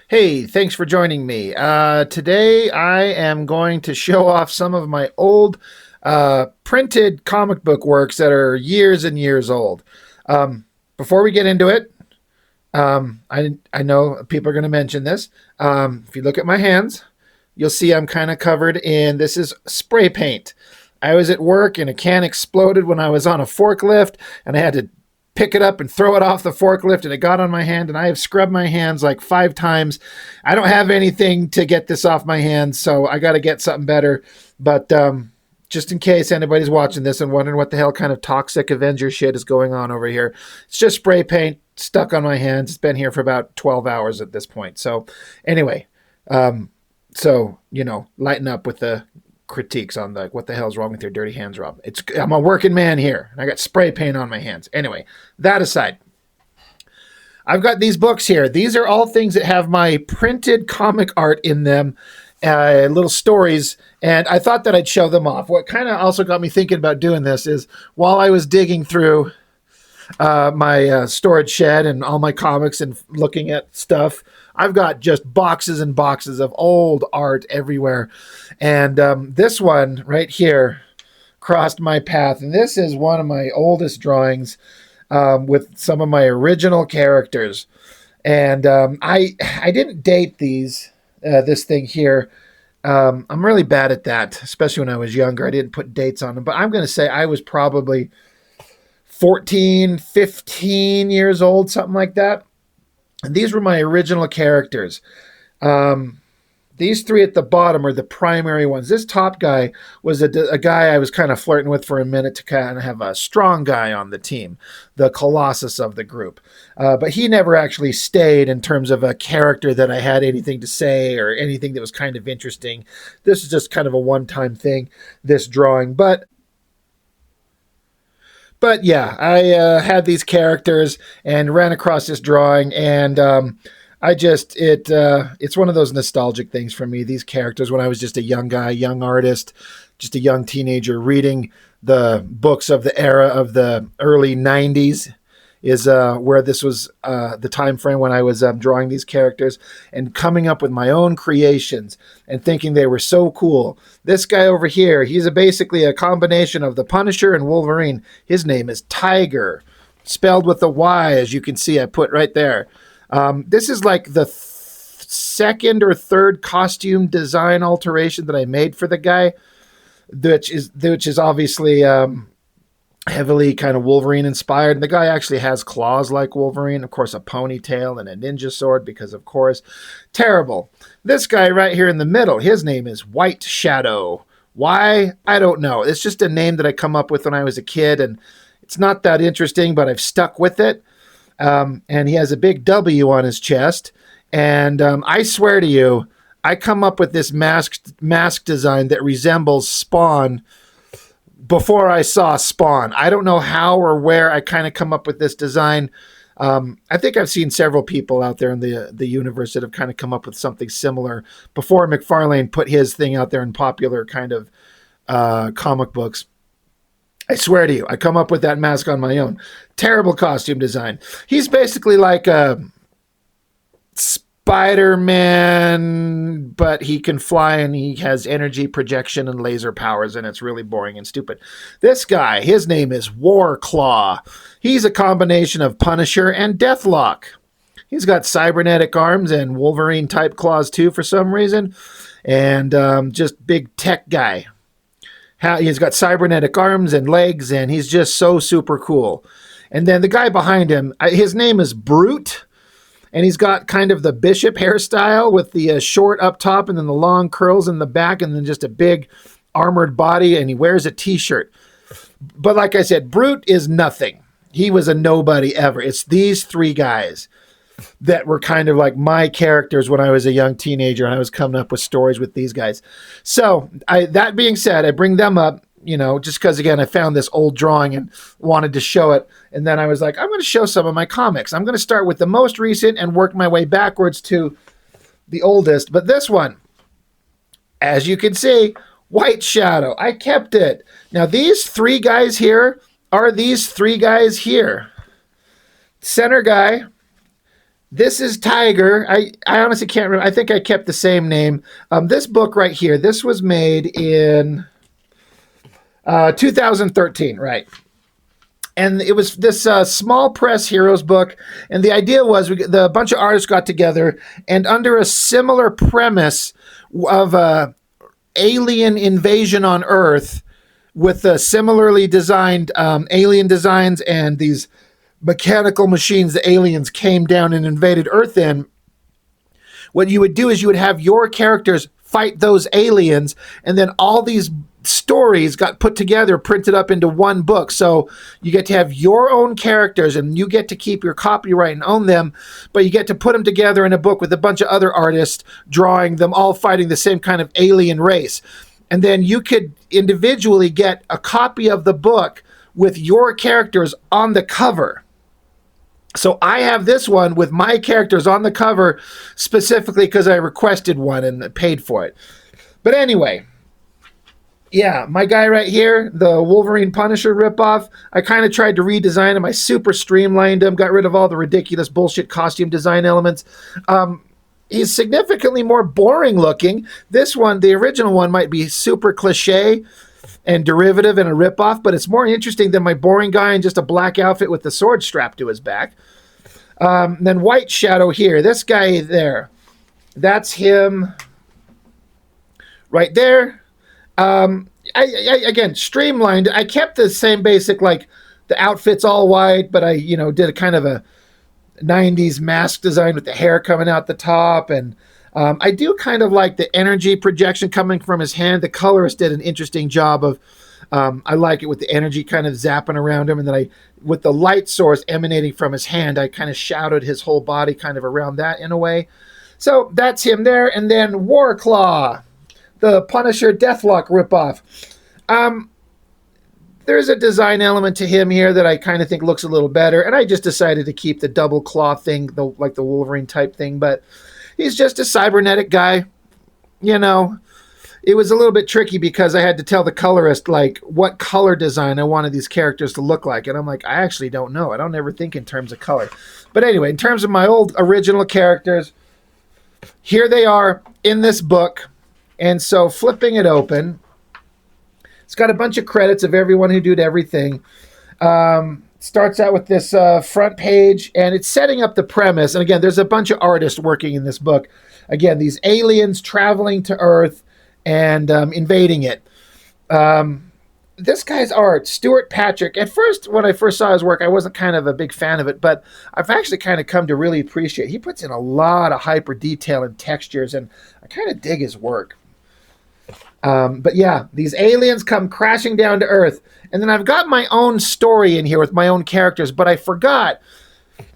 Hey, thanks for joining me. Today I am going to show off some of my old printed comic book works that are years and years old. Um, Before we get into it, I know people are going to mention this. If you look at my hands, you'll see I'm kind of covered in this is spray paint. I was at work and a can exploded when I was on a forklift, and I had to pick it up and throw it off the forklift, and it got on my hand, and I have scrubbed my hands like 5 times. I don't have anything to get this off my hands, so I got to get something better. But just in case anybody's watching this and wondering what the hell kind of toxic Avenger shit is going on over here, it's just spray paint stuck on my hands. It's been here for about 12 hours at this point. So anyway, lighten up with the critiques on the what the hell's wrong with your dirty hands, Rob. I'm a working man here, and I got spray paint on my hands. Anyway, that aside, I've got these books here. These are all things that have my printed comic art in them, little stories, and I thought that I'd show them off. What kind of also got me thinking about doing this is while I was digging through my storage shed and all my comics and looking at stuff, I've got just boxes and boxes of old art everywhere. And this one right here crossed my path. And this is one of my oldest drawings with some of my original characters. And I didn't date this thing here. I'm really bad at that, especially when I was younger. I didn't put dates on them. But I'm going to say I was probably 14, 15 years old, something like that. And these were my original characters. These three at the bottom are the primary ones. This top guy was a guy I was kind of flirting with for a minute to kind of have a strong guy on the team, the Colossus of the group. But he never actually stayed in terms of a character that I had anything to say or anything that was kind of interesting. This is just kind of a one-time thing, this drawing. But yeah, I had these characters and ran across this drawing, and it's one of those nostalgic things for me. These characters, when I was just a young guy, young artist, just a young teenager, reading the books of the era of the early '90s, is where this was the time frame when I was drawing these characters and coming up with my own creations and thinking they were so cool. This guy over here, he's basically a combination of the Punisher and Wolverine. His name is Tiger, spelled with a Y, as you can see I put right there. This is like the second or third costume design alteration that I made for the guy, which is obviously heavily kind of Wolverine inspired. And the guy actually has claws like Wolverine, of course, a ponytail and a ninja sword because, of course, terrible. This guy right here in the middle, his name is White Shadow. Why? I don't know. It's just a name that I come up with when I was a kid, and it's not that interesting, but I've stuck with it. And he has a big W on his chest. And I swear to you, I come up with this mask design that resembles Spawn before I saw Spawn. I don't know how or where I kind of come up with this design. I think I've seen several people out there in the universe that have kind of come up with something similar before McFarlane put his thing out there in popular kind of comic books. I swear to you, I come up with that mask on my own. Terrible costume design. He's basically like a Spider-Man, but he can fly and he has energy projection and laser powers, and it's really boring and stupid. This guy, his name is Warclaw. He's a combination of Punisher and Deathlock. He's got cybernetic arms and Wolverine-type claws too for some reason, and just big tech guy. He's got cybernetic arms and legs, and he's just so super cool. And then the guy behind him, his name is Brute, and he's got kind of the bishop hairstyle with the short up top and then the long curls in the back and then just a big armored body, and he wears a t-shirt. But like I said, Brute is nothing. He was a nobody ever. It's these three guys that were kind of like my characters when I was a young teenager, and I was coming up with stories with these guys. So that being said, I bring them up, just because, again, I found this old drawing and wanted to show it. And then I was like, I'm going to show some of my comics. I'm going to start with the most recent and work my way backwards to the oldest. But this one, as you can see, White Shadow. I kept it. Now, these three guys here are these three guys here. Center guy This is Tiger. I honestly can't remember. I think I kept the same name. This book right here, this was made in 2013, right? And it was this small press heroes book. And the idea was the bunch of artists got together and under a similar premise of alien invasion on Earth with similarly designed alien designs and these mechanical machines the aliens came down and invaded Earth in. What you would do is you would have your characters fight those aliens, and then all these stories got put together, printed up into one book. So you get to have your own characters and you get to keep your copyright and own them, but you get to put them together in a book with a bunch of other artists drawing them all fighting the same kind of alien race. And then you could individually get a copy of the book with your characters on the cover. So I have this one with my characters on the cover specifically because I requested one and paid for it. But anyway, yeah, my guy right here, the Wolverine Punisher ripoff, I kind of tried to redesign him. I super streamlined him, got rid of all the ridiculous bullshit costume design elements. He's significantly more boring looking. This one, the original one, might be super cliche and derivative and a ripoff, but it's more interesting than my boring guy in just a black outfit with the sword strapped to his back. Then White Shadow here. This guy there. That's him right there. I again, streamlined. I kept the same basic, like the outfit's all white, but I, did a kind of a 90s mask design with the hair coming out the top. And I do kind of like the energy projection coming from his hand. The colorist did an interesting job of, I like it with the energy kind of zapping around him. And then with the light source emanating from his hand, I kind of shadowed his whole body kind of around that in a way. So that's him there. And then Warclaw, the Punisher Deathlock ripoff. There's a design element to him here that I kind of think looks a little better. And I just decided to keep the double claw thing, like the Wolverine type thing. But he's just a cybernetic guy. It was a little bit tricky because I had to tell the colorist, like, what color design I wanted these characters to look like. And I'm like, I actually don't know. I don't ever think in terms of color. But anyway, in terms of my old original characters, here they are in this book. And so flipping it open, it's got a bunch of credits of everyone who did everything. Starts out with this front page, and it's setting up the premise. And again, there's a bunch of artists working in this book. Again, these aliens traveling to Earth and invading it. This guy's art, Stuart Patrick. At first, when I first saw his work, I wasn't kind of a big fan of it, but I've actually kind of come to really appreciate it. He puts in a lot of hyper detail and textures, and I kind of dig his work. But yeah, these aliens come crashing down to Earth. And then I've got my own story in here with my own characters, but I forgot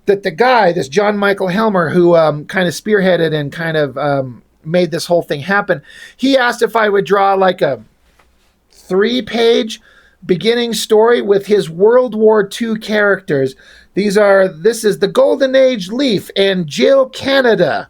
that the guy, this John Michael Helmer, who kind of spearheaded and kind of made this whole thing happen, he asked if I would draw like a 3-page beginning story with his World War II characters. This is the Golden Age Leaf and Jill Canada.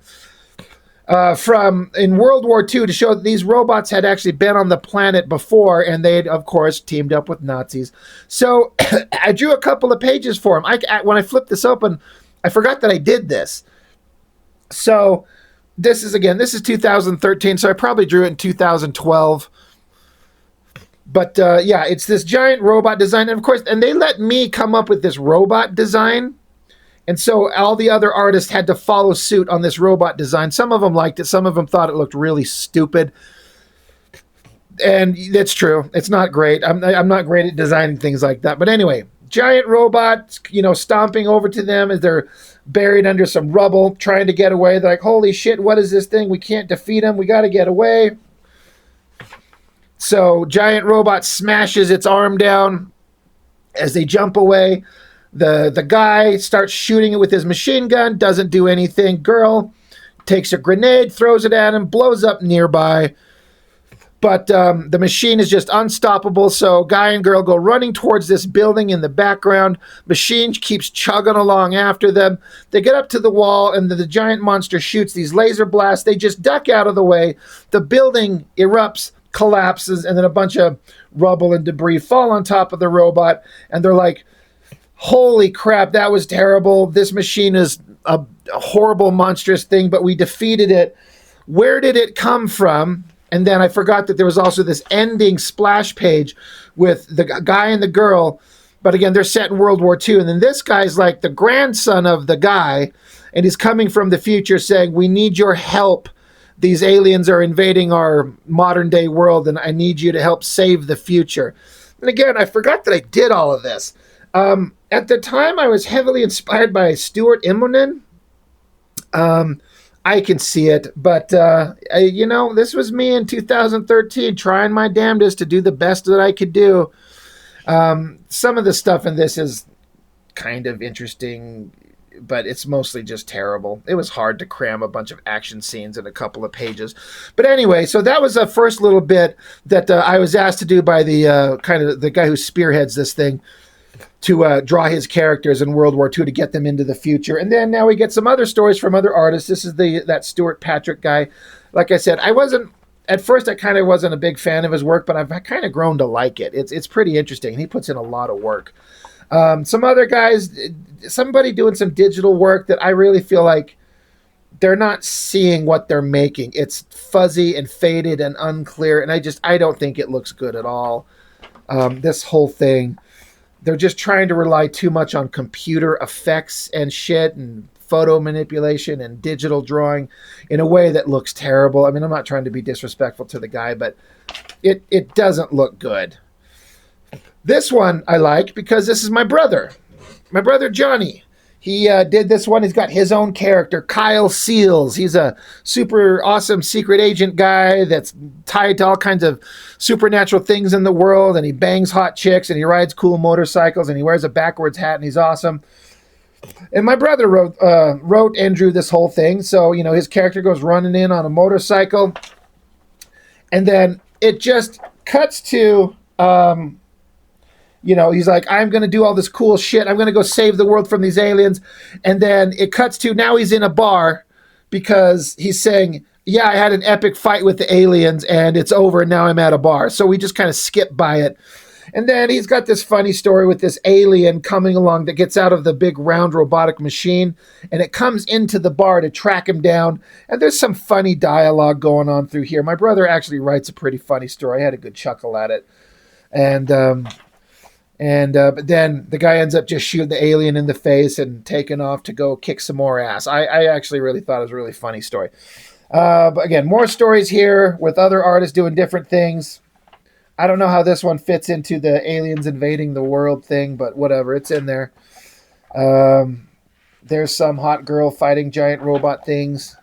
From in World War II to show that these robots had actually been on the planet before, and they had, of course, teamed up with Nazis. So I drew a couple of pages for him. When I flipped this open, I forgot that I did this. So this is 2013, so I probably drew it in 2012. But yeah, it's this giant robot design. And of course, and they let me come up with this robot design. And so all the other artists had to follow suit on this robot design. Some of them liked it. Some of them thought it looked really stupid. And that's true. It's not great. I'm not great at designing things like that. But anyway, giant robots, stomping over to them as they're buried under some rubble, trying to get away. They're like, holy shit, what is this thing? We can't defeat them. We got to get away. So giant robot smashes its arm down as they jump away. The guy starts shooting it with his machine gun, doesn't do anything. Girl takes a grenade, throws it at him, blows up nearby. But the machine is just unstoppable, so guy and girl go running towards this building in the background. Machine keeps chugging along after them. They get up to the wall, and the giant monster shoots these laser blasts. They just duck out of the way. The building erupts, collapses, and then a bunch of rubble and debris fall on top of the robot, and they're like, holy crap, that was terrible. This machine is a horrible, monstrous thing, but we defeated it. Where did it come from? And then I forgot that there was also this ending splash page with the guy and the girl. But again, they're set in World War II. And then this guy's like the grandson of the guy. And he's coming from the future saying, we need your help. These aliens are invading our modern day world. And I need you to help save the future. And again, I forgot that I did all of this. At the time, I was heavily inspired by Stuart Immonen. I can see it, but this was me in 2013 trying my damnedest to do the best that I could do. Some of the stuff in this is kind of interesting, but it's mostly just terrible. It was hard to cram a bunch of action scenes in a couple of pages. But anyway, so that was the first little bit that I was asked to do by the kind of the guy who spearheads this thing, to draw his characters in World War II to get them into the future. And then now we get some other stories from other artists. This is that Stuart Patrick guy. Like I said, at first I kind of wasn't a big fan of his work, but I've kind of grown to like it. It's pretty interesting. He puts in a lot of work. Some other guys, somebody doing some digital work that I really feel like they're not seeing what they're making. It's fuzzy and faded and unclear, and I don't think it looks good at all. This whole thing, they're just trying to rely too much on computer effects and shit and photo manipulation and digital drawing in a way that looks terrible. I mean, I'm not trying to be disrespectful to the guy, but it doesn't look good. This one I like because this is my brother Johnny. He did this one. He's got his own character, Kyle Seals. He's a super awesome secret agent guy that's tied to all kinds of supernatural things in the world, and he bangs hot chicks, and he rides cool motorcycles, and he wears a backwards hat, and he's awesome. And my brother wrote and drew this whole thing. So, his character goes running in on a motorcycle, and then it just cuts to... he's like, I'm going to do all this cool shit. I'm going to go save the world from these aliens. And then it cuts to now he's in a bar because he's saying, yeah, I had an epic fight with the aliens and it's over and now I'm at a bar. So we just kind of skip by it. And then he's got this funny story with this alien coming along that gets out of the big round robotic machine and it comes into the bar to track him down. And there's some funny dialogue going on through here. My brother actually writes a pretty funny story. I had a good chuckle at it. But then the guy ends up just shooting the alien in the face and taking off to go kick some more ass. I actually really thought it was a really funny story. But again, more stories here with other artists doing different things. I don't know how this one fits into the aliens invading the world thing, but whatever, it's in there. There's some hot girl fighting giant robot things.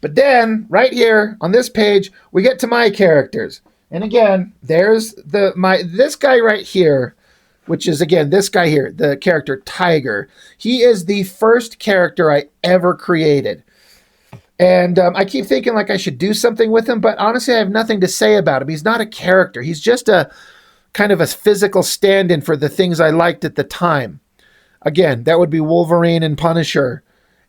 But then, right here on this page, we get to my characters. And again, there's this guy right here, which is, again, this guy here, the character Tiger. He is the first character I ever created. And I keep thinking like I should do something with him, but honestly, I have nothing to say about him. He's not a character. He's just a kind of a physical stand-in for the things I liked at the time. Again, that would be Wolverine and Punisher.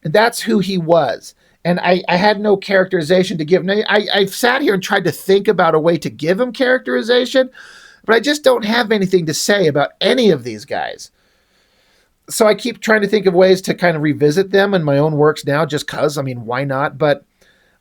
And that's who he was. And I had no characterization to give. Now, I've sat here and tried to think about a way to give him characterization, but I just don't have anything to say about any of these guys. So I keep trying to think of ways to kind of revisit them in my own works now, just because. I mean, why not? But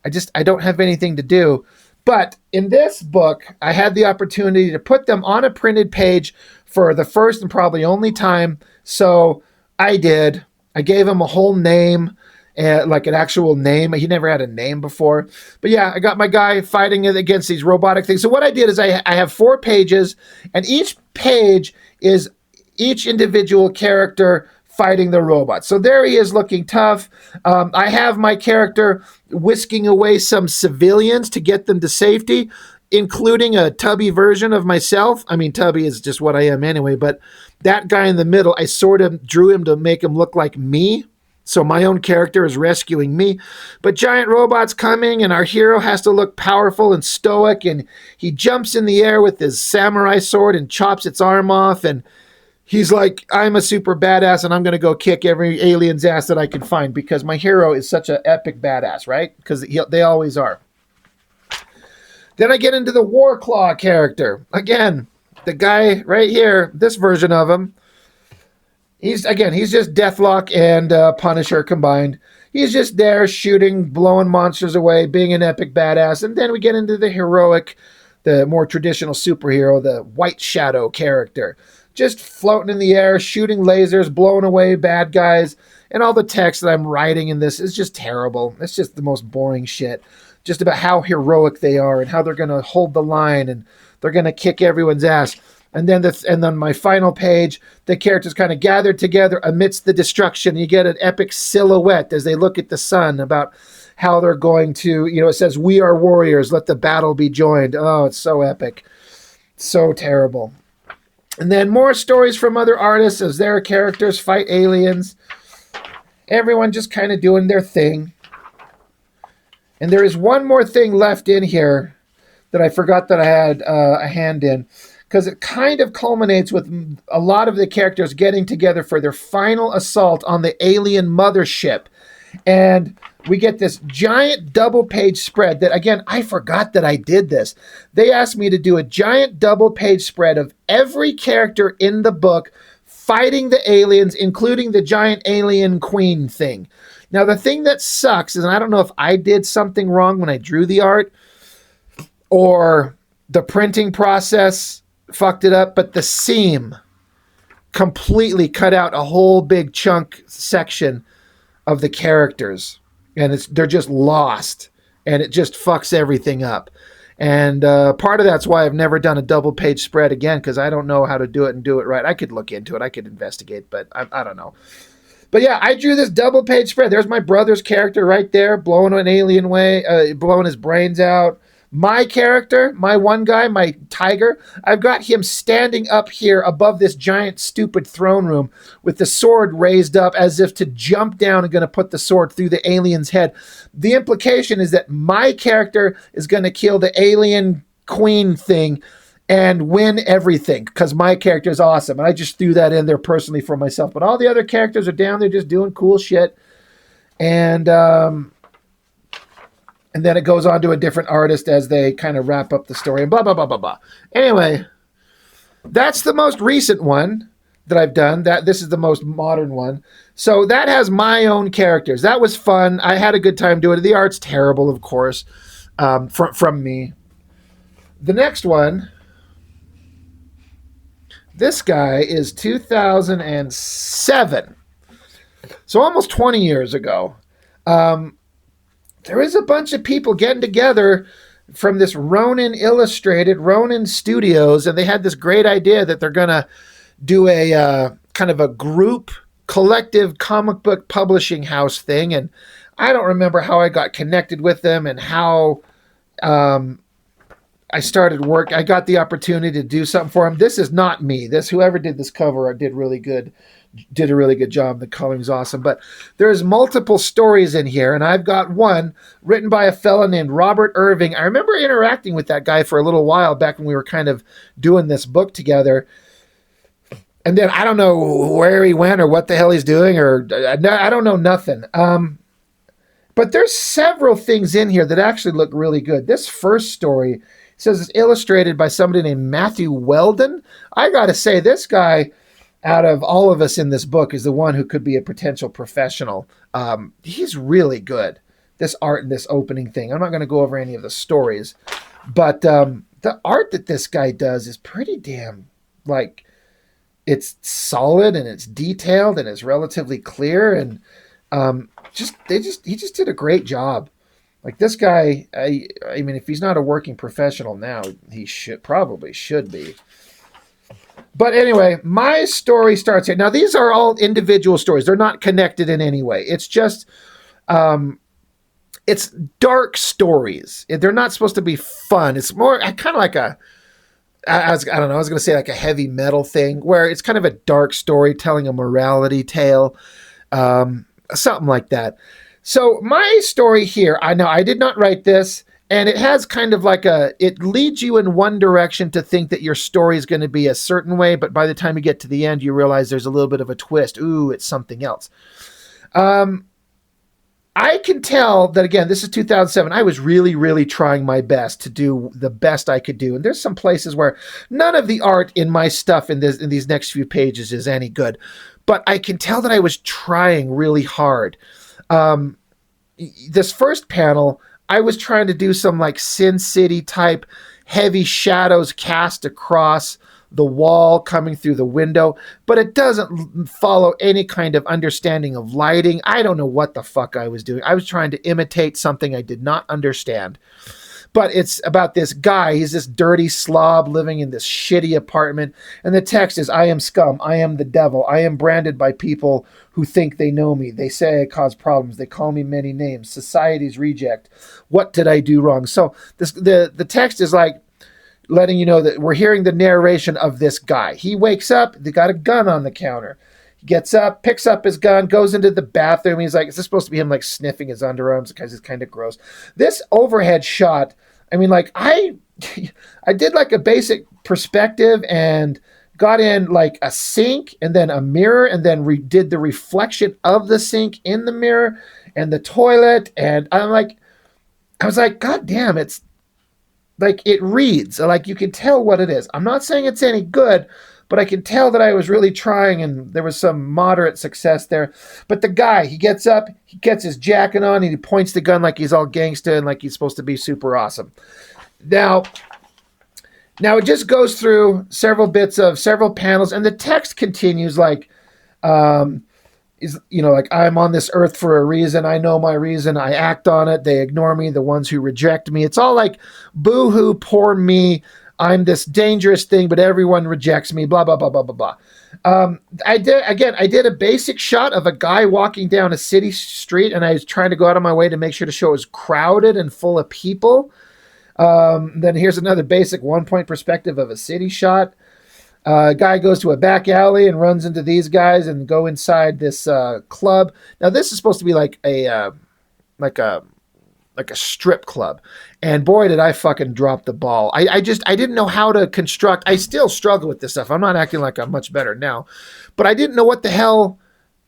I don't have anything to do. But in this book, I had the opportunity to put them on a printed page for the first and probably only time. So I did. I gave him a whole name. Like an actual name. He never had a name before. But yeah, I got my guy fighting against these robotic things. So what I did is I have 4 pages, and each page is each individual character fighting the robot. So there he is looking tough. I have my character whisking away some civilians to get them to safety, including a tubby version of myself. I mean, tubby is just what I am anyway, but that guy in the middle, I sort of drew him to make him look like me. So my own character is rescuing me. But giant robots coming, and our hero has to look powerful and stoic, and he jumps in the air with his samurai sword and chops its arm off, and he's like, I'm a super badass, and I'm going to go kick every alien's ass that I can find, because my hero is such an epic badass, right? Because they always are. Then I get into the Warclaw character. Again, the guy right here, this version of him, He's just Deathlock and Punisher combined. He's just there shooting, blowing monsters away, being an epic badass. And then we get into the heroic, the more traditional superhero, the White Shadow character. Just floating in the air, shooting lasers, blowing away bad guys. And all the text that I'm writing in this is just terrible. It's just the most boring shit. Just about how heroic they are and how they're going to hold the line and they're going to kick everyone's ass. And then my final page, the characters kind of gathered together amidst the destruction. You get an epic silhouette as they look at the sun about how they're going to, it says, "We are warriors, let the battle be joined." Oh, it's so epic. So terrible. And then more stories from other artists as their characters fight aliens. Everyone just kind of doing their thing. And there is one more thing left in here that I forgot that I had a hand in, because it kind of culminates with a lot of the characters getting together for their final assault on the alien mothership. And we get this giant double-page spread that, again, I forgot that I did this. They asked me to do a giant double-page spread of every character in the book fighting the aliens, including the giant alien queen thing. Now, the thing that sucks is, and I don't know if I did something wrong when I drew the art or the printing process fucked it up, but the seam completely cut out a whole big chunk section of the characters, and they're just lost, and it just fucks everything up. And part of that's why I've never done a double page spread again, because I don't know how to do it and do it right. I could look into it, I could investigate, but I don't know. But yeah, I drew this double page spread. There's my brother's character right there, blowing an alien way, blowing his brains out. My character, my one guy, my tiger, I've got him standing up here above this giant stupid throne room with the sword raised up as if to jump down and going to put the sword through the alien's head. The implication is that my character is going to kill the alien queen thing and win everything because my character is awesome. And I just threw that in there personally for myself. But all the other characters are down there just doing cool shit. And then it goes on to a different artist as they kind of wrap up the story and blah, blah, blah, blah, blah. Anyway, that's the most recent one that I've done. This is the most modern one. So that has my own characters. That was fun. I had a good time doing it. The art's terrible, of course, from me. The next one, this guy is 2007. So almost 20 years ago. There is a bunch of people getting together from this Ronin Studios, and they had this great idea that they're going to do a kind of a group collective comic book publishing house thing. And I don't remember how I got connected with them and how I started work. I got the opportunity to do something for them. This is not me. Whoever did this cover did a really good job. The coloring's awesome. But there's multiple stories in here, and I've got one written by a fella named Robert Irving. I remember interacting with that guy for a little while back when we were kind of doing this book together. And then I don't know where he went or what the hell he's doing, or I don't know nothing. But there's several things in here that actually look really good. This first story says it's illustrated by somebody named Matthew Weldon. I got to say, this guy, out of all of us in this book, is the one who could be a potential professional. He's really good. This art and this opening thing. I'm not going to go over any of the stories, but the art that this guy does is pretty damn, it's solid and it's detailed and it's relatively clear, and he just did a great job. Like, this guy, I mean, if he's not a working professional now, he probably should be. But anyway, my story starts here. Now, these are all individual stories. They're not connected in any way. It's just, it's dark stories. They're not supposed to be fun. It's more kind of like I was going to say like a heavy metal thing, where it's kind of a dark story telling a morality tale, something like that. So my story here, I know I did not write this, and it has kind of like it leads you in one direction to think that your story is going to be a certain way, but by the time you get to the end, you realize there's a little bit of a twist. Ooh, it's something else. I can tell that, again, this is 2007. I was really, really trying my best to do the best I could do. And there's some places where none of the art in my stuff in these next few pages is any good. but I can tell that I was trying really hard. Um, this first panel, I was trying to do some like Sin City type heavy shadows cast across the wall coming through the window, but it doesn't follow any kind of understanding of lighting. I don't know what the fuck I was doing. I was trying to imitate something I did not understand. But it's about this guy. He's this dirty slob living in this shitty apartment. And the text is, I am scum. I am the devil. I am branded by people who think they know me. They say I cause problems. They call me many names. Society's reject. What did I do wrong? So the text is like letting you know that we're hearing the narration of this guy. He wakes up. They got a gun on the counter. He gets up, picks up his gun, goes into the bathroom. He's like, is this supposed to be him like sniffing his underarms? Because it's kind of gross. This overhead shot, I mean, like I did like a basic perspective and got in like a sink and then a mirror and then did the reflection of the sink in the mirror and the toilet. And I was like, God damn, it's like it reads. Like you can tell what it is. I'm not saying it's any good, but I can tell that I was really trying and there was some moderate success there. But the guy, he gets up, he gets his jacket on, and he points the gun like he's all gangsta and like he's supposed to be super awesome. Now it just goes through several bits of several panels, and the text continues like, like I'm on this earth for a reason. I know my reason. I act on it. They ignore me. The ones who reject me. It's all like, boo-hoo, poor me. I'm this dangerous thing, but everyone rejects me, blah, blah, blah, blah, blah, blah. I did a basic shot of a guy walking down a city street, and I was trying to go out of my way to make sure to show it was crowded and full of people. Then here's another basic one-point perspective of a city shot. A guy goes to a back alley and runs into these guys and go inside this club. Now, this is supposed to be like a strip club. And boy, did I fucking drop the ball. I didn't know how to construct. I still struggle with this stuff. I'm not acting like I'm much better now, but I didn't know what the hell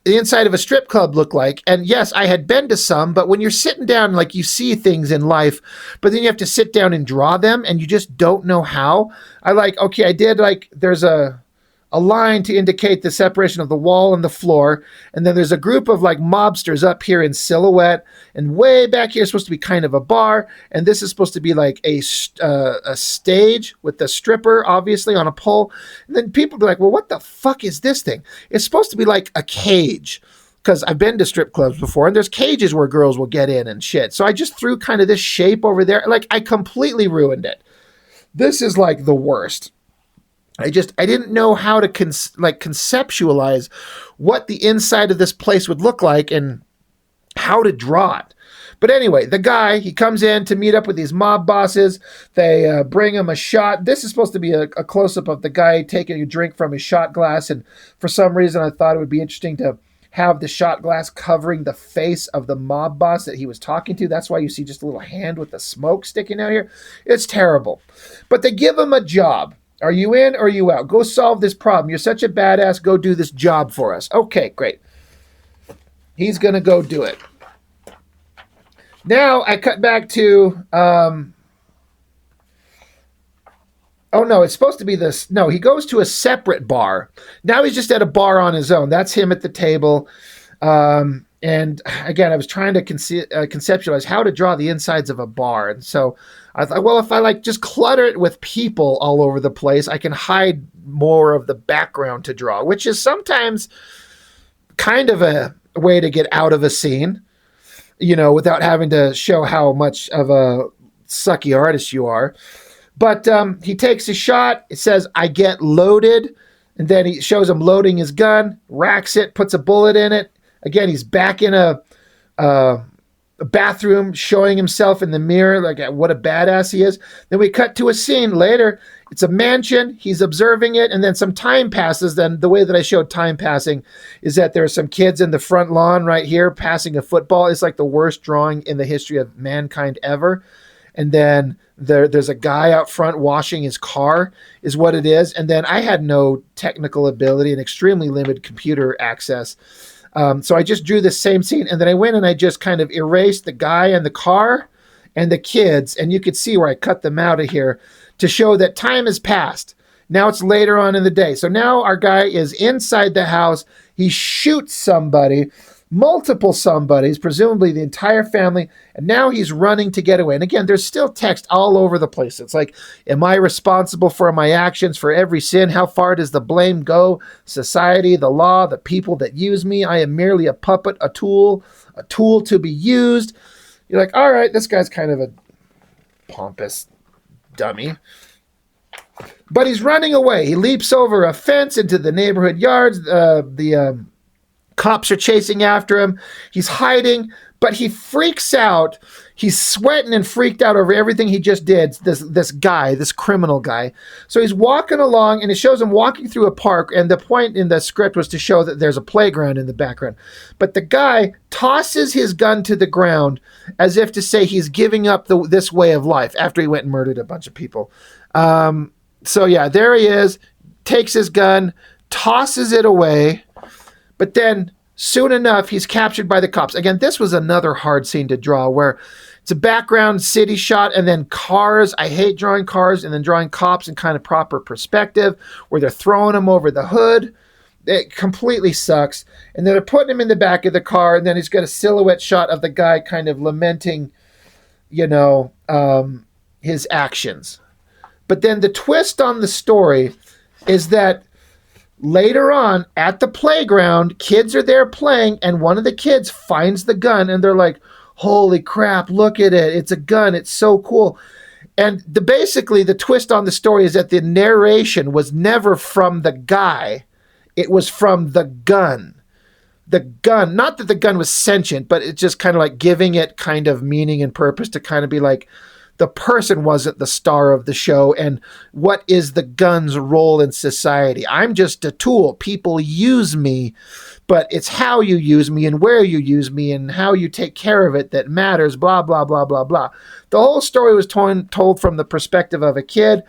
the inside of a strip club looked like. And yes, I had been to some, but when you're sitting down, like you see things in life, but then you have to sit down and draw them and you just don't know how. I did like, there's a line to indicate the separation of the wall and the floor. And then there's a group of like mobsters up here in silhouette, and way back here is supposed to be kind of a bar. And this is supposed to be like a stage with the stripper, obviously on a pole. And then people be like, well, what the fuck is this thing? It's supposed to be like a cage, because I've been to strip clubs before and there's cages where girls will get in and shit. So I just threw kind of this shape over there. Like I completely ruined it. This is like the worst. I didn't know how to conceptualize what the inside of this place would look like and how to draw it. But anyway, the guy, he comes in to meet up with these mob bosses. They bring him a shot. This is supposed to be a close-up of the guy taking a drink from his shot glass. And for some reason, I thought it would be interesting to have the shot glass covering the face of the mob boss that he was talking to. That's why you see just a little hand with the smoke sticking out here. It's terrible. But they give him a job. Are you in or are you out? Go solve this problem. You're such a badass. Go do this job for us. Okay, great. He's going to go do it. Now I cut back to, it's supposed to be this. No, he goes to a separate bar. Now he's just at a bar on his own. That's him at the table. And again, I was trying to conceptualize how to draw the insides of a bar. And so I thought, well, if I like just clutter it with people all over the place, I can hide more of the background to draw, which is sometimes kind of a way to get out of a scene, without having to show how much of a sucky artist you are. But he takes a shot. It says, I get loaded. And then he shows him loading his gun, racks it, puts a bullet in it. Again, he's back in a bathroom showing himself in the mirror, like what a badass he is. Then we cut to a scene later. It's a mansion. He's observing it. And then some time passes. Then the way that I showed time passing is that there are some kids in the front lawn right here passing a football. It's like the worst drawing in the history of mankind ever. And then there's a guy out front washing his car is what it is. And then I had no technical ability and extremely limited computer access. So I just drew the same scene, and then I went and I just kind of erased the guy and the car and the kids, and you could see where I cut them out of here to show that time has passed. Now it's later on in the day. So now our guy is inside the house. He shoots somebody, multiple somebodies, presumably the entire family, and now he's running to get away. And again, there's still text all over the place. It's like, am I responsible for my actions, for every sin? How far does the blame go? Society, the law, the people that use me. I am merely a puppet, a tool to be used. You're like, all right, this guy's kind of a pompous dummy. But he's running away. He leaps over a fence into the neighborhood yards. The cops are chasing after him. He's hiding, but he freaks out. He's sweating and freaked out over everything he just did, this guy, this criminal guy. So he's walking along, and it shows him walking through a park, and the point in the script was to show that there's a playground in the background. But the guy tosses his gun to the ground as if to say he's giving up this way of life after he went and murdered a bunch of people. So yeah, there he is, takes his gun, tosses it away, but then soon enough, he's captured by the cops. Again, this was another hard scene to draw where it's a background city shot and then cars. I hate drawing cars and then drawing cops in kind of proper perspective where they're throwing them over the hood. It completely sucks. And then they're putting him in the back of the car, and then he's got a silhouette shot of the guy kind of lamenting, his actions. But then the twist on the story is that later on at the playground, kids are there playing, and one of the kids finds the gun, and they're like, holy crap, look at it. It's a gun. It's so cool. And basically the twist on the story is that the narration was never from the guy. It was from the gun. The gun, not that the gun was sentient, but it's just kind of like giving it kind of meaning and purpose to kind of be like, the person wasn't the star of the show, and what is the gun's role in society? I'm just a tool. People use me, but it's how you use me and where you use me and how you take care of it that matters, blah, blah, blah, blah, blah. The whole story was told from the perspective of a kid,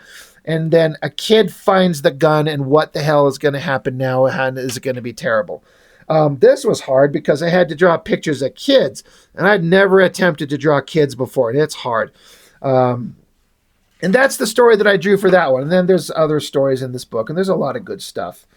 and then a kid finds the gun, and what the hell is going to happen now, and is it going to be terrible? This was hard because I had to draw pictures of kids, and I'd never attempted to draw kids before, and it's hard. And that's the story that I drew for that one. And then there's other stories in this book, and there's a lot of good stuff.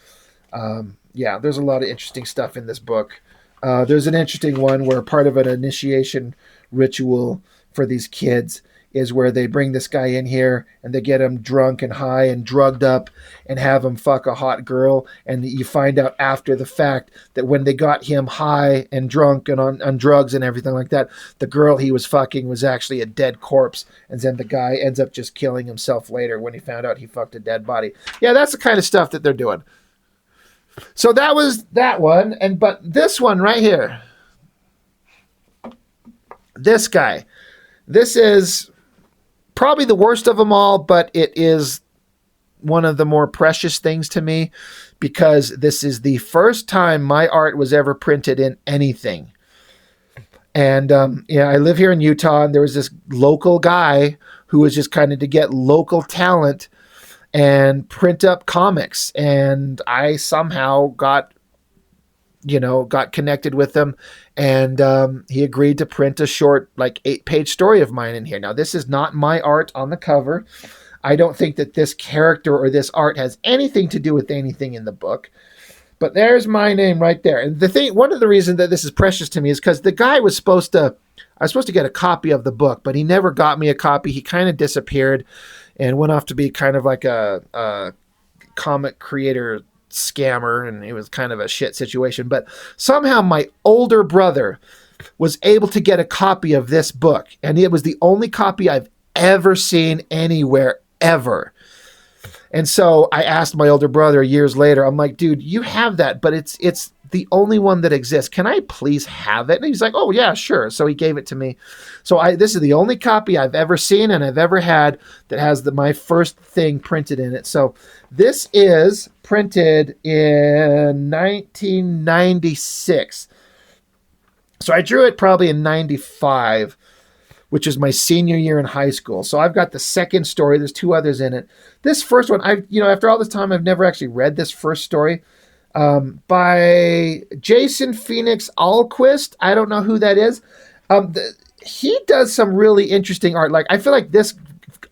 There's a lot of interesting stuff in this book. There's an interesting one where part of an initiation ritual for these kids is where they bring this guy in here and they get him drunk and high and drugged up and have him fuck a hot girl. And you find out after the fact that when they got him high and drunk and on drugs and everything like that, the girl he was fucking was actually a dead corpse. And then the guy ends up just killing himself later when he found out he fucked a dead body. Yeah, that's the kind of stuff that they're doing. So that was that one. But this one right here, this guy, this is probably the worst of them all, but it is one of the more precious things to me because this is the first time my art was ever printed in anything. And I live here in Utah, and there was this local guy who was just kind of to get local talent and print up comics. And I somehow got connected with him, and he agreed to print a short, 8-page story of mine in here. Now, this is not my art on the cover. I don't think that this character or this art has anything to do with anything in the book, but there's my name right there. And one of the reasons that this is precious to me is because the guy I was supposed to get a copy of the book, but he never got me a copy. He kind of disappeared and went off to be kind of like a comic creator scammer, and it was kind of a shit situation. But somehow my older brother was able to get a copy of this book, and it was the only copy I've ever seen anywhere ever. And so I asked my older brother years later, I'm like, dude, you have that, but it's the only one that exists. Can I please have it? And he's like, oh yeah, sure. So he gave it to me. So this is the only copy I've ever seen and I've ever had that has my first thing printed in it. So this is printed in 1996. So I drew it probably in 95, which is my senior year in high school. So I've got the second story. There's 2 others in it. This first one, after all this time, I've never actually read this first story by Jason Phoenix Alquist. I don't know who that is. He does some really interesting art. I feel like this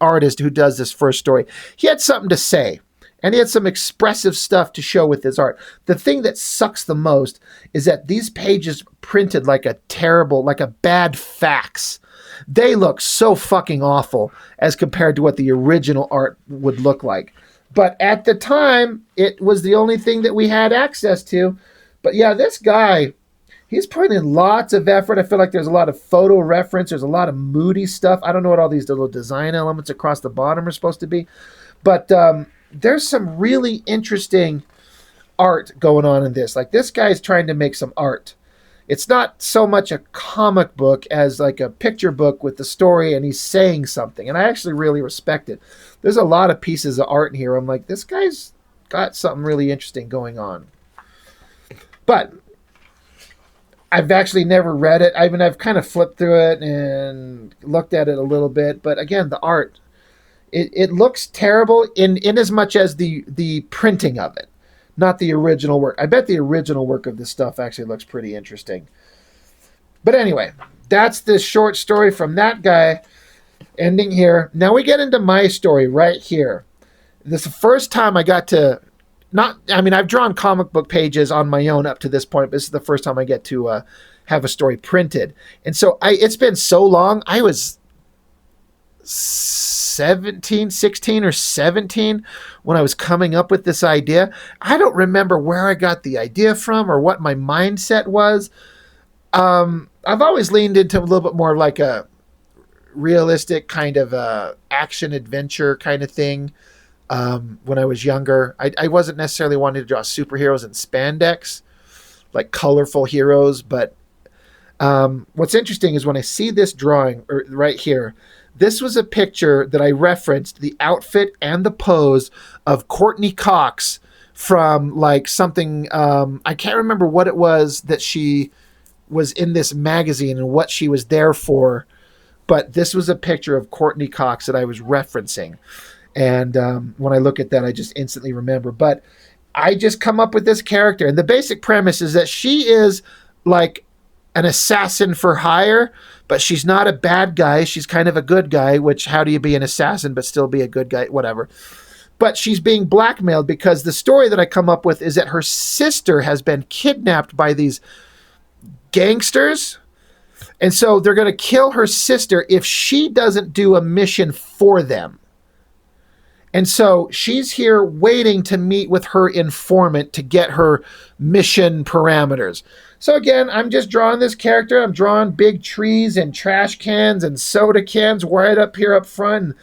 artist who does this first story, he had something to say. And he had some expressive stuff to show with his art. The thing that sucks the most is that these pages printed like a terrible, like a bad fax. They look so fucking awful as compared to what the original art would look like. But at the time, it was the only thing that we had access to. But yeah, this guy, he's putting in lots of effort. I feel like there's a lot of photo reference. There's a lot of moody stuff. I don't know what all these little design elements across the bottom are supposed to be. But there's some really interesting art going on in this. Like, this guy's trying to make some art. It's not so much a comic book as like a picture book with the story, and he's saying something. And I actually really respect it. There's a lot of pieces of art in here. I'm like, this guy's got something really interesting going on. But I've actually never read it. I've kind of flipped through it and looked at it a little bit. But again, the art, it looks terrible in as much as the printing of it, not the original work. I bet the original work of this stuff actually looks pretty interesting. But anyway, that's the short story from that guy ending here. Now we get into my story right here. This is the first time I got to I've drawn comic book pages on my own up to this point, but this is the first time I get to have a story printed. And so it's been so long. I was 16 or 17 when I was coming up with this idea. I don't remember where I got the idea from or what my mindset was. I've always leaned into a little bit more like a realistic kind of action adventure kind of thing. When I was younger, I wasn't necessarily wanting to draw superheroes in spandex, like colorful heroes. But what's interesting is when I see this drawing right here, this was a picture that I referenced the outfit and the pose of Courtney Cox from like something, I can't remember what it was that she was in this magazine and what she was there for. But this was a picture of Courtney Cox that I was referencing. And when I look at that, I just instantly remember. But I just come up with this character. And the basic premise is that she is like an assassin for hire, but she's not a bad guy. She's kind of a good guy, which how do you be an assassin but still be a good guy? Whatever. But she's being blackmailed because the story that I come up with is that her sister has been kidnapped by these gangsters. And so they're going to kill her sister if she doesn't do a mission for them. And so she's here waiting to meet with her informant to get her mission parameters. So again, I'm just drawing this character. I'm drawing big trees and trash cans and soda cans right up here up front.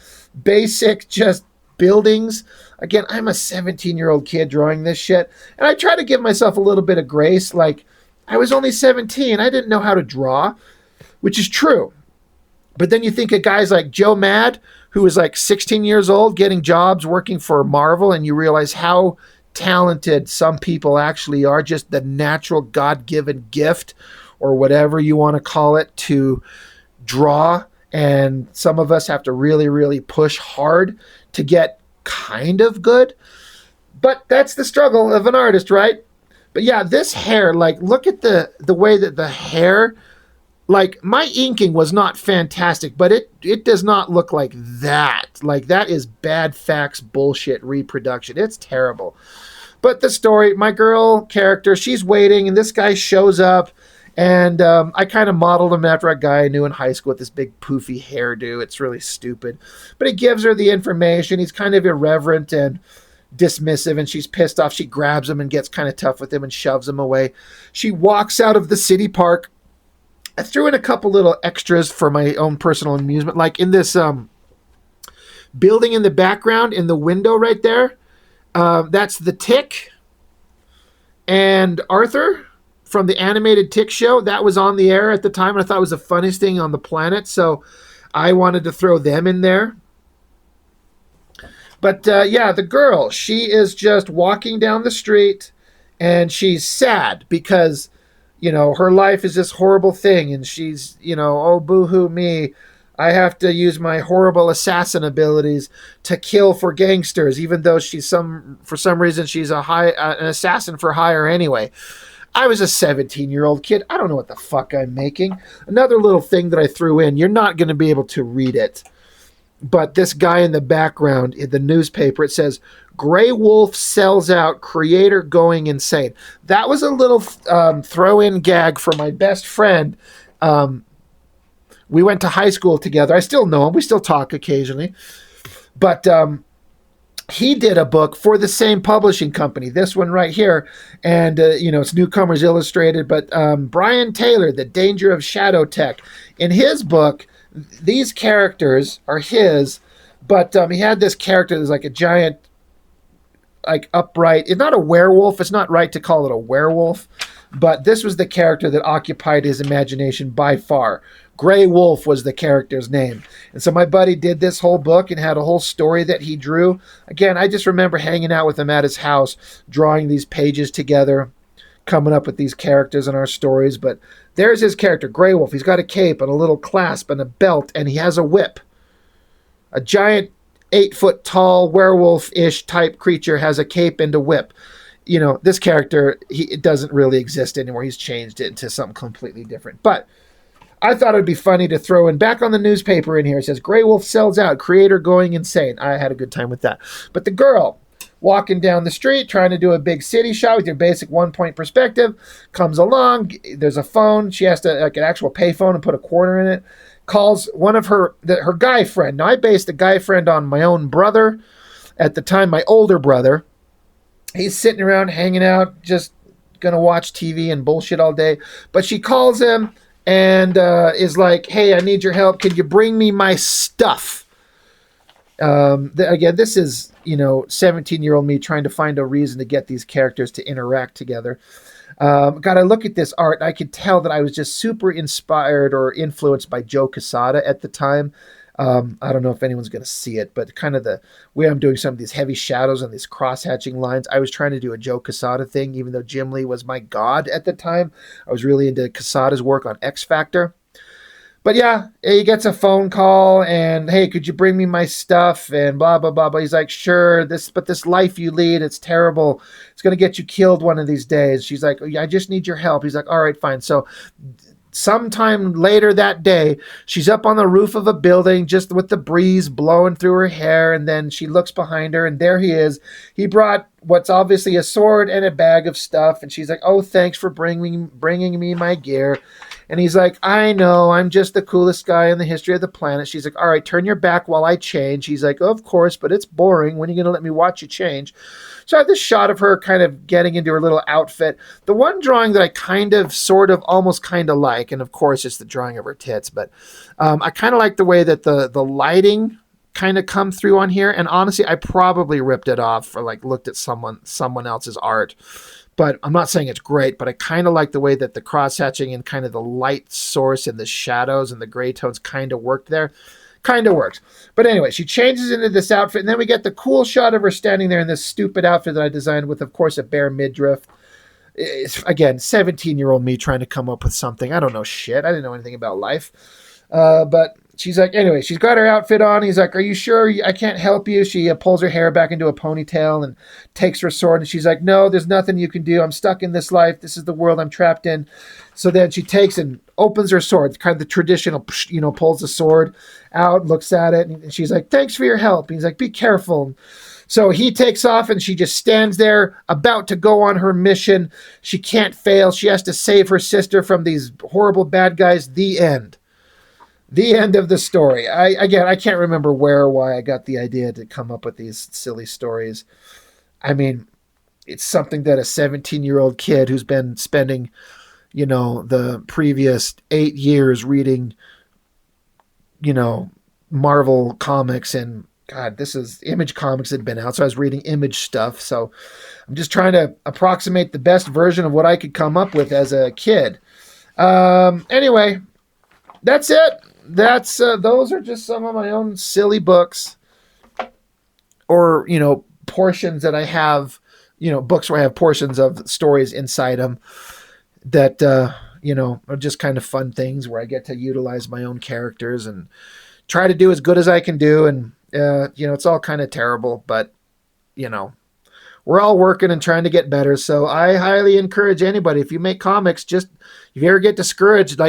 Basic just buildings. Again, I'm a 17-year-old kid drawing this shit. And I try to give myself a little bit of grace. Like, I was only 17. I didn't know how to draw, which is true. But then you think of guys like Joe Mad, who was like 16 years old getting jobs working for Marvel, and you realize how talented some people actually are, just the natural God-given gift or whatever you want to call it to draw. And some of us have to really, really push hard to get kind of good. But that's the struggle of an artist, right? But yeah, this hair, like, look at the way that the hair, like, my inking was not fantastic, but it does not look like that. Like, that is bad fax bullshit reproduction. It's terrible. But the story, my girl character, she's waiting, and this guy shows up, and I kind of modeled him after a guy I knew in high school with this big poofy hairdo. It's really stupid. But he gives her the information. He's kind of irreverent and dismissive, and she's pissed off. She grabs him and gets kind of tough with him and shoves him away. She walks out of the city park. I threw in a couple little extras for my own personal amusement, like in this building in the background, in the window right there. That's the Tick and Arthur from the animated Tick show. That was on the air at the time, and I thought it was the funniest thing on the planet, so I wanted to throw them in there. But yeah, the girl, she is just walking down the street, and she's sad because, you know, her life is this horrible thing, and she's, you know, oh, boo-hoo me. I have to use my horrible assassin abilities to kill for gangsters, even though for some reason she's an assassin for hire anyway. I was a 17-year-old kid. I don't know what the fuck I'm making. Another little thing that I threw in, you're not going to be able to read it. but this guy in the background in the newspaper, it says, Grey Wolf sells out, creator going insane. That was a little throw-in gag for my best friend. We went to high school together. I still know him. We still talk occasionally. But he did a book for the same publishing company, this one right here. And, it's Newcomers Illustrated. But Brian Taylor, The Danger of Shadow Tech. In his book, these characters are his, but he had this character that's like a giant, like upright. It's not a werewolf. It's not right to call it a werewolf. But this was the character that occupied his imagination by far. Grey Wolf was the character's name. And so my buddy did this whole book and had a whole story that he drew. Again, I just remember hanging out with him at his house, drawing these pages together, coming up with these characters in our stories. But there's his character, Grey Wolf. He's got a cape and a little clasp and a belt, and he has a whip. A giant 8-foot tall werewolf-ish type creature has a cape and a whip. This character, it doesn't really exist anymore. He's changed it into something completely different. But I thought it'd be funny to throw in back on the newspaper in here. It says, Grey Wolf sells out, creator going insane. I had a good time with that. But the girl walking down the street, trying to do a big city shot with your basic 1-point perspective, comes along. There's a phone. She has to, like an actual payphone, and put a quarter in it. Calls one of her guy friend. Now, I based the guy friend on my own brother. At the time, my older brother. He's sitting around hanging out, just going to watch TV and bullshit all day. But she calls him and is like, hey, I need your help. Can you bring me my stuff? Again, this is, 17-year-old me trying to find a reason to get these characters to interact together. God, I look at this art, and I could tell that I was just super inspired or influenced by Joe Quesada at the time. I don't know if anyone's going to see it, but kind of the way I'm doing some of these heavy shadows and these cross-hatching lines, I was trying to do a Joe Quesada thing, even though Jim Lee was my god at the time. I was really into Quesada's work on X Factor. But yeah, he gets a phone call and, hey, could you bring me my stuff? And blah, blah, blah, blah. He's like, sure, but this life you lead, it's terrible. It's going to get you killed one of these days. She's like, I just need your help. He's like, all right, fine. So sometime later that day, she's up on the roof of a building just with the breeze blowing through her hair. And then she looks behind her, and there he is. He brought what's obviously a sword and a bag of stuff. And she's like, oh, thanks for bringing me my gear. And he's like, I know, I'm just the coolest guy in the history of the planet. She's like, all right, turn your back while I change. He's like, oh, of course, but it's boring. When are you going to let me watch you change? So I have this shot of her kind of getting into her little outfit. The one drawing that I kind of, sort of, almost kind of like, and of course it's the drawing of her tits, but I kind of like the way that the lighting kind of come through on here. And honestly, I probably ripped it off or like looked at someone else's art. But I'm not saying it's great, but I kind of like the way that the cross-hatching and kind of the light source and the shadows and the gray tones kind of worked there. Kind of works. But anyway, she changes into this outfit, and then we get the cool shot of her standing there in this stupid outfit that I designed with, of course, a bare midriff. It's, again, 17-year-old me trying to come up with something. I don't know shit. I didn't know anything about life. But she's like, anyway, she's got her outfit on. He's like, are you sure? I can't help you. She pulls her hair back into a ponytail and takes her sword. And she's like, no, there's nothing you can do. I'm stuck in this life. This is the world I'm trapped in. So then she takes and opens her sword, kind of the traditional, pulls the sword out, looks at it. And she's like, thanks for your help. And he's like, be careful. So he takes off, and she just stands there about to go on her mission. She can't fail. She has to save her sister from these horrible bad guys. The end. The end of the story. I can't remember where or why I got the idea to come up with these silly stories. I mean, it's something that a 17-year-old kid who's been spending, the previous 8 years reading, Marvel comics, and God, this is Image Comics had been out, so I was reading Image stuff. So I'm just trying to approximate the best version of what I could come up with as a kid. Anyway, that's it. Those are just some of my own silly books, or portions that I have, books where I have portions of stories inside them that are just kind of fun things where I get to utilize my own characters and try to do as good as I can do. And it's all kind of terrible, but we're all working and trying to get better. So I highly encourage anybody, if you make comics, just if you ever get discouraged,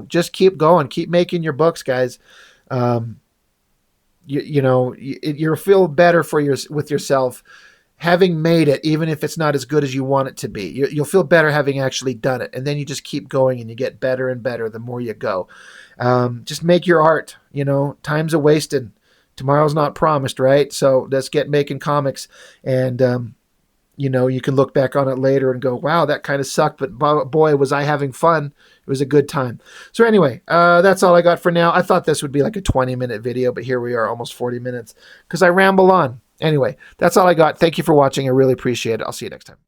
just keep going, keep making your books, guys. you'll feel better with yourself having made it, even if it's not as good as you want it to be. You'll feel better having actually done it, and then you just keep going and you get better and better the more you go. Just make your art. Time's a wasted. Tomorrow's not promised, right? So let's get making comics, and you can look back on it later and go, wow, that kind of sucked, but boy, was I having fun. It was a good time. So anyway, that's all I got for now. I thought this would be like a 20-minute video, but here we are, almost 40 minutes, because I ramble on. Anyway, that's all I got. Thank you for watching. I really appreciate it. I'll see you next time.